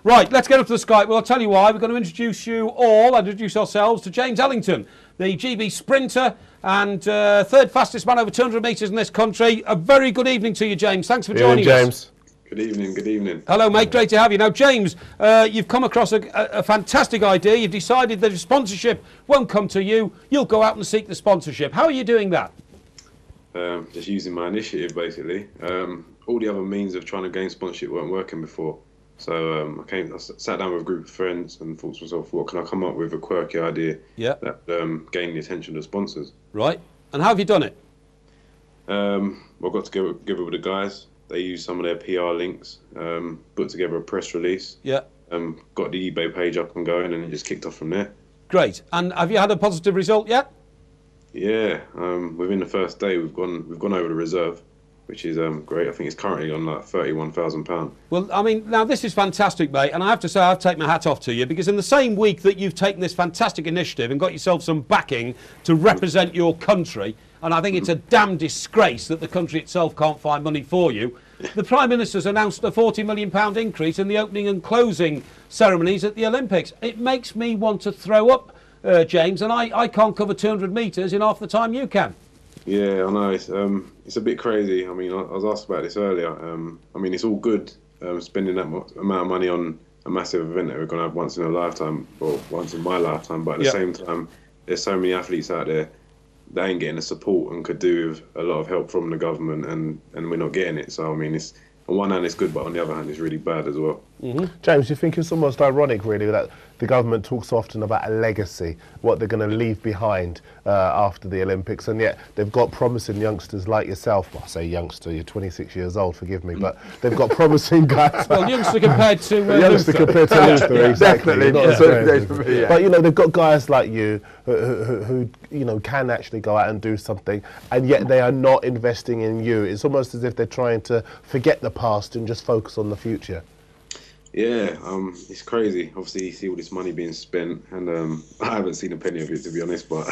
Right, let's get up to the Skype. Well, I'll tell you why. We're going to introduce you all, introduce ourselves to James Ellington, the GB Sprinter and third fastest man over 200 metres in this country. A very good evening to you, James. Thanks for joining us. James. Good evening, good evening. Hello, mate. Great to have you. Now, James, you've come across a fantastic idea. You've decided that if sponsorship won't come to you, you'll go out and seek the sponsorship. How are you doing that? Just using my initiative, basically. All the other means of trying to gain sponsorship weren't working before. So I sat down with a group of friends and thought to myself, what can I come up with a quirky idea that gained the attention of sponsors? Right. And how have you done it? Well, I got together with the guys. They used some of their PR links, put together a press release. Yeah. Got the eBay page up and going, and it just kicked off from there. Great. And have you had a positive result yet? Yeah. Within the first day, we've gone over the reserve, which is great. I think it's currently on like £31,000. Well, I mean, now this is fantastic, mate. And I have to say, I've taken my hat off to you, because in the same week that you've taken this fantastic initiative and got yourself some backing to represent your country, and I think it's a damn disgrace that the country itself can't find money for you, the Prime Minister's announced a £40 million increase in the opening and closing ceremonies at the Olympics. It makes me want to throw up, James, and I can't cover 200 metres in half the time you can. Yeah, I know. It's a bit crazy. I mean, I was asked about this earlier. I mean, it's all good spending that amount of money on a massive event that we're going to have once in a lifetime, or once in my lifetime, but at the same time, there's so many athletes out there that ain't getting the support and could do with a lot of help from the government, and we're not getting it. So I mean, it's on one hand it's good, but on the other hand it's really bad as well. James, do you think it's almost ironic, really, that the government talks often about a legacy, what they're going to leave behind after the Olympics, and yet they've got promising youngsters like yourself? Well, I say youngster, you're 26 years old, forgive me, but they've got promising guys. Well, youngster compared to youngster compared to Luther, exactly. Definitely. But you know, they've got guys like you who you know can actually go out and do something, and yet they are not investing in you. It's almost as if they're trying to forget the past and just focus on the future. Yeah, it's crazy. Obviously, you see all this money being spent, and I haven't seen a penny of it, to be honest, but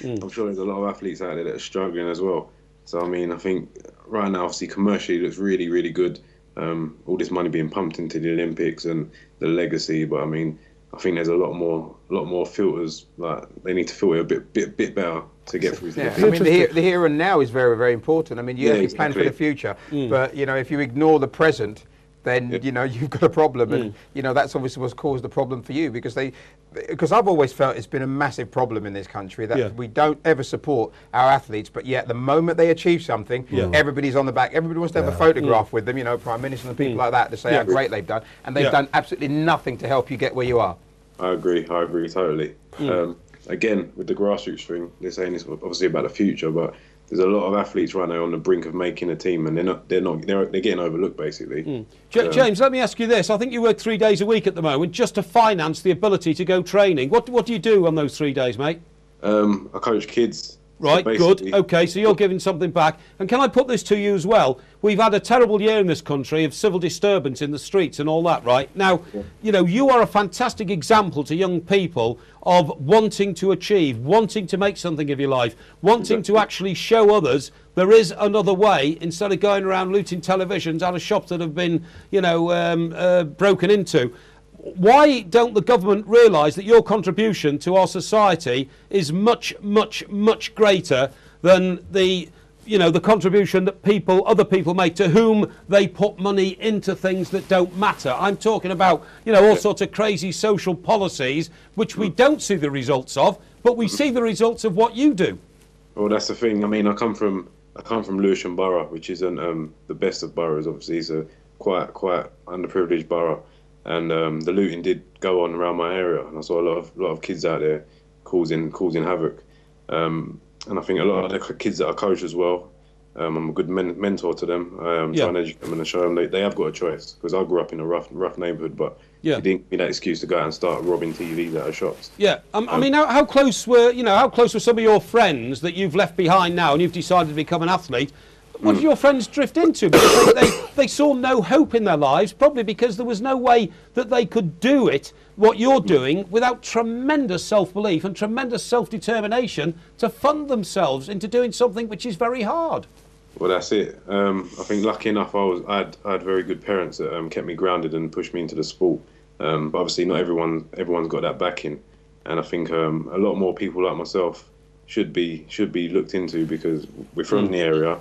I'm sure there's a lot of athletes out there that are struggling as well. So, I mean, I think right now, obviously, commercially, it looks really, really good. All this money being pumped into the Olympics and the legacy, but I mean, I think there's a lot more filters. Like, they need to filter a bit better to get through. Yeah, I mean, the here and now is very, very important. I mean, you have to plan for the future, but you know, if you ignore the present, then you know you've got a problem, and you know that's obviously what's caused the problem for you, because I've always felt it's been a massive problem in this country that we don't ever support our athletes, but yet the moment they achieve something, everybody's on the back. Everybody wants to have a photograph with them, you know, Prime Minister and people like that, to say how great they've done, and they've done absolutely nothing to help you get where you are. I agree totally. Again, with the grassroots thing, they're saying it's obviously about the future, but there's a lot of athletes right now on the brink of making a team, and they're getting overlooked, basically. James, let me ask you this. I think you work 3 days a week at the moment just to finance the ability to go training. What do you do on those 3 days, mate? I coach kids. Right, so good. OK, so you're giving something back. And can I put this to you as well? We've had a terrible year in this country of civil disturbance in the streets and all that, right? Now, you know, you are a fantastic example to young people of wanting to achieve, wanting to make something of your life, wanting to actually show others there is another way, instead of going around looting televisions out of shops that have been, you know, broken into. Why don't the government realise that your contribution to our society is much, much, much greater than the, you know, the contribution that other people make, to whom they put money into things that don't matter? I'm talking about, you know, all sorts of crazy social policies which we don't see the results of, but we see the results of what you do. Well, that's the thing. I mean, I come from Lewisham Borough, which isn't the best of boroughs. Obviously, it's a quite underprivileged borough. And the looting did go on around my area, and I saw a lot of kids out there causing havoc. And I think a lot of the kids that I coach as well, I'm a good mentor to them. Trying to educate them and show them they have got a choice, because I grew up in a rough neighbourhood, but you didn't give me that excuse to go out and start robbing TVs out of shops. Yeah, I mean, how close were some of your friends that you've left behind now, and you've decided to become an athlete? What did your friends drift into? Because they saw no hope in their lives, probably because there was no way that they could do it, what you're doing, without tremendous self-belief and tremendous self-determination to fund themselves into doing something which is very hard. Well, that's it. I think lucky enough I had very good parents that kept me grounded and pushed me into the sport. But obviously not everyone's got that backing, and I think a lot more people like myself should be looked into, because we're from the area.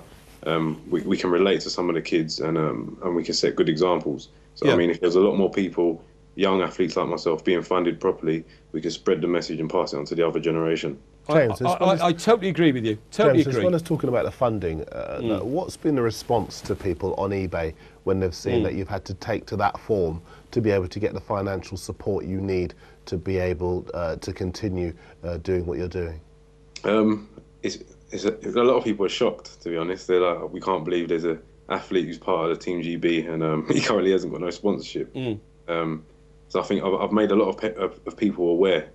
We can relate to some of the kids, and we can set good examples. So I mean, if there's a lot more people, young athletes like myself, being funded properly, we can spread the message and pass it on to the other generation. James, I totally agree with you. Totally agree. As well as talking about the funding, what's been the response to people on eBay when they've seen that you've had to take to that form to be able to get the financial support you need to be able to continue doing what you're doing? A lot of people are shocked, to be honest. They're like, we can't believe there's an athlete who's part of the Team GB, and he currently hasn't got no sponsorship. So I think I've made a lot of people aware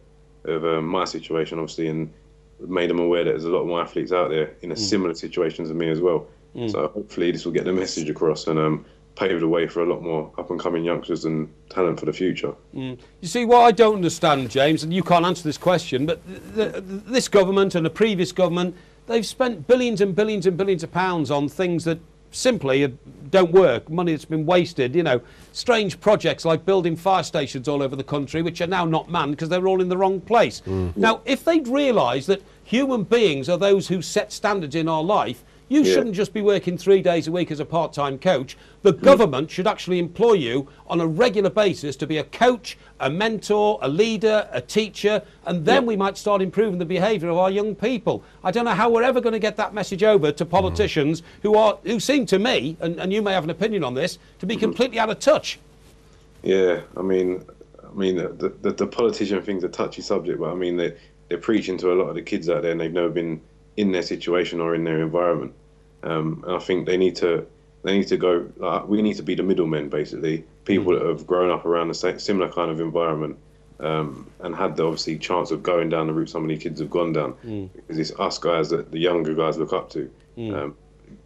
of my situation, obviously, and made them aware that there's a lot more athletes out there in a similar situation to me as well. So hopefully this will get the message across and pave the way for a lot more up-and-coming youngsters and talent for the future. You see, what I don't understand, James, and you can't answer this question, but this government and the previous government, they've spent billions and billions and billions of pounds on things that simply don't work, money that's been wasted, you know, strange projects like building fire stations all over the country, which are now not manned because they're all in the wrong place. Now, if they'd realised that human beings are those who set standards in our life, you shouldn't just be working 3 days a week as a part-time coach. The government should actually employ you on a regular basis to be a coach, a mentor, a leader, a teacher, and then we might start improving the behaviour of our young people. I don't know how we're ever going to get that message over to politicians who seem to me, and you may have an opinion on this, to be completely out of touch. Yeah, I mean, the politician thing's a touchy subject, but I mean, they're preaching to a lot of the kids out there, and they've never been in their situation or in their environment. And I think they need to go. We need to be the middlemen, basically, people that have grown up around the similar kind of environment, and had the obviously chance of going down the route some of these kids have gone down, because it's us guys that the younger guys look up to.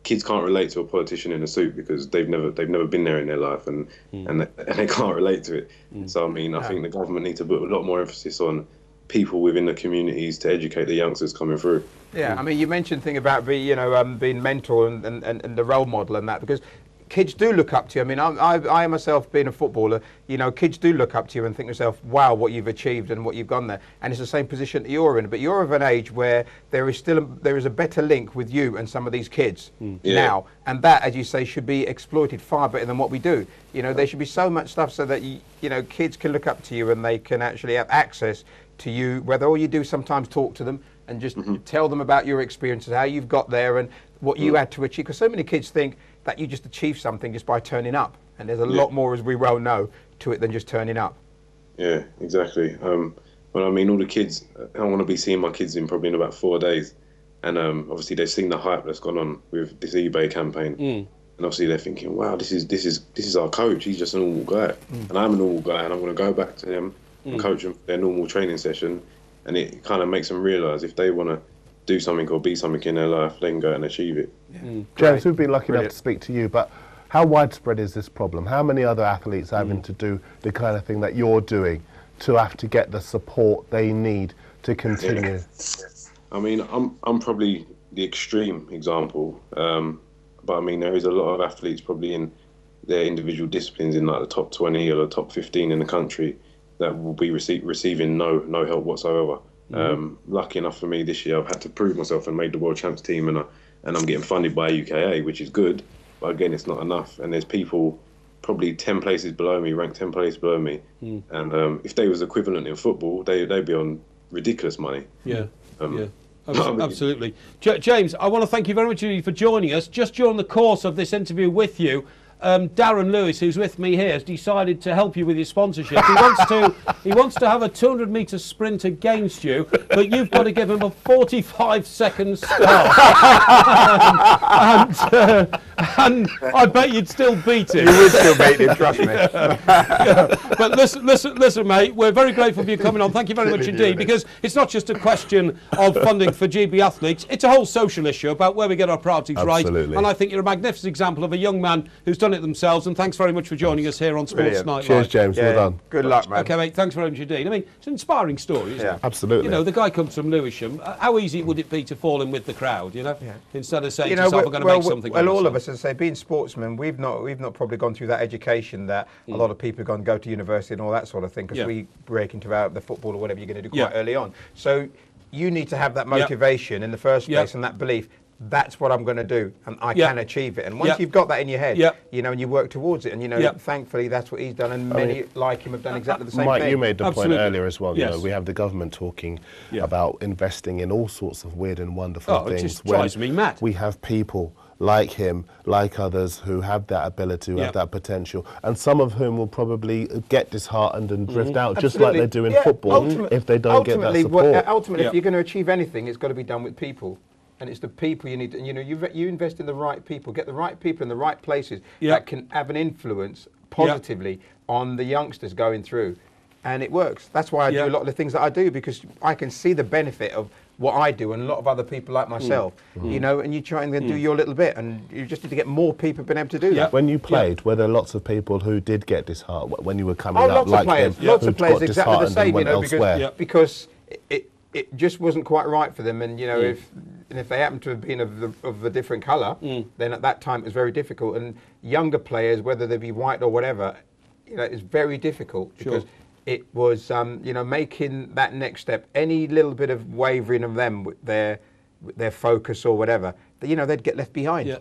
Kids can't relate to a politician in a suit because they've never been there in their life, and they can't relate to it. So I mean, I think the government needs to put a lot more emphasis on people within the communities to educate the youngsters coming through. Yeah, I mean, you mentioned thing about being mentor and the role model and that, because kids do look up to you. I mean, I myself being a footballer, you know, kids do look up to you and think to yourself, wow, what you've achieved and what you've gone there. And it's the same position that you're in, but you're of an age where there is a better link with you and some of these kids now, and that, as you say, should be exploited far better than what we do. You know, there should be so much stuff so that you know, kids can look up to you and they can actually have access to you, whether all you do sometimes talk to them and just tell them about your experiences, how you've got there and what you had to achieve. Because so many kids think that you just achieve something just by turning up. And there's a lot more, as we well know, to it than just turning up. Yeah, exactly. But I mean, all the kids, I want to be seeing my kids in probably in about 4 days. And obviously they've seen the hype that's gone on with this eBay campaign. And obviously they're thinking, wow, this is our coach. He's just a normal guy. And I'm a normal guy, and I'm going to go back to them and coach them for their normal training session. And it kind of makes them realise if they want to do something or be something in their life, they can go and achieve it. James, we've been lucky enough to speak to you, but how widespread is this problem? How many other athletes are having to do the kind of thing that you're doing to have to get the support they need to continue? I mean, I'm probably the extreme example, but I mean, there is a lot of athletes probably in their individual disciplines in like the top 20 or the top 15 in the country that will be receiving no help whatsoever. Lucky enough for me this year, I've had to prove myself and made the World Champs team, and I'm getting funded by UKA, which is good, but again, it's not enough. And there's people probably 10 places below me, ranked 10 places below me, and if they was equivalent in football, they'd be on ridiculous money. Absolutely. James, I want to thank you very much for joining us. Just during the course of this interview with you, Darren Lewis, who's with me here, has decided to help you with your sponsorship. He wants to have a 200-metre sprint against you, but you've got to give him a 45-second start. And I bet you'd still beat him. You would still beat him, trust me. But listen, mate, we're very grateful for you coming on. Thank you very much indeed, because it's not just a question of funding for GB athletes. It's a whole social issue about where we get our priorities right. And I think you're a magnificent example of a young man who's done on it themselves, and thanks very much for joining us here on Sports Night Cheers, Live. James. Well done. Good luck, man. Okay, mate, thanks very much indeed. I mean, it's an inspiring story, isn't it? Absolutely. You know, the guy comes from Lewisham. How easy would it be to fall in with the crowd, you know? Instead of saying to yourself, I'm going to make something well, of all myself. of us, as I say, being sportsmen, we've not probably gone through that education that a lot of people have gone go to university and all that sort of thing, because we break into the football or whatever you're going to do quite early on. So you need to have that motivation in the first place and that belief. That's what I'm going to do, and I can achieve it. And once you've got that in your head, you know, and you work towards it, and you know, thankfully that's what he's done, and many like him have done exactly the same Mike, thing. you made the point earlier as well. Yes. You know, we have the government talking about investing in all sorts of weird and wonderful things. It just drives me mad. We have people like him, like others, who have that ability, who have that potential, and some of whom will probably get disheartened and drift out, just like they do in football, if they don't get that support. Ultimately, if you're going to achieve anything, it's got to be done with people. And it's the people you need to, you know, you invest in the right people, get the right people in the right places that can have an influence positively on the youngsters going through. And it works. That's why I do a lot of the things that I do, because I can see the benefit of what I do and a lot of other people like myself, you know, and you try and do your little bit, and you just need to get more people being able to do that. When you played, were there lots of people who did get disheartened when you were coming up, like him? Lots of players exactly the same, you know, elsewhere? because it just wasn't quite right for them, and you know, if they happen to have been of a different colour, then at that time it was very difficult. And younger players, whether they be white or whatever, you know, it's very difficult because it was, you know, making that next step. Any little bit of wavering of them with their focus or whatever, you know, they'd get left behind.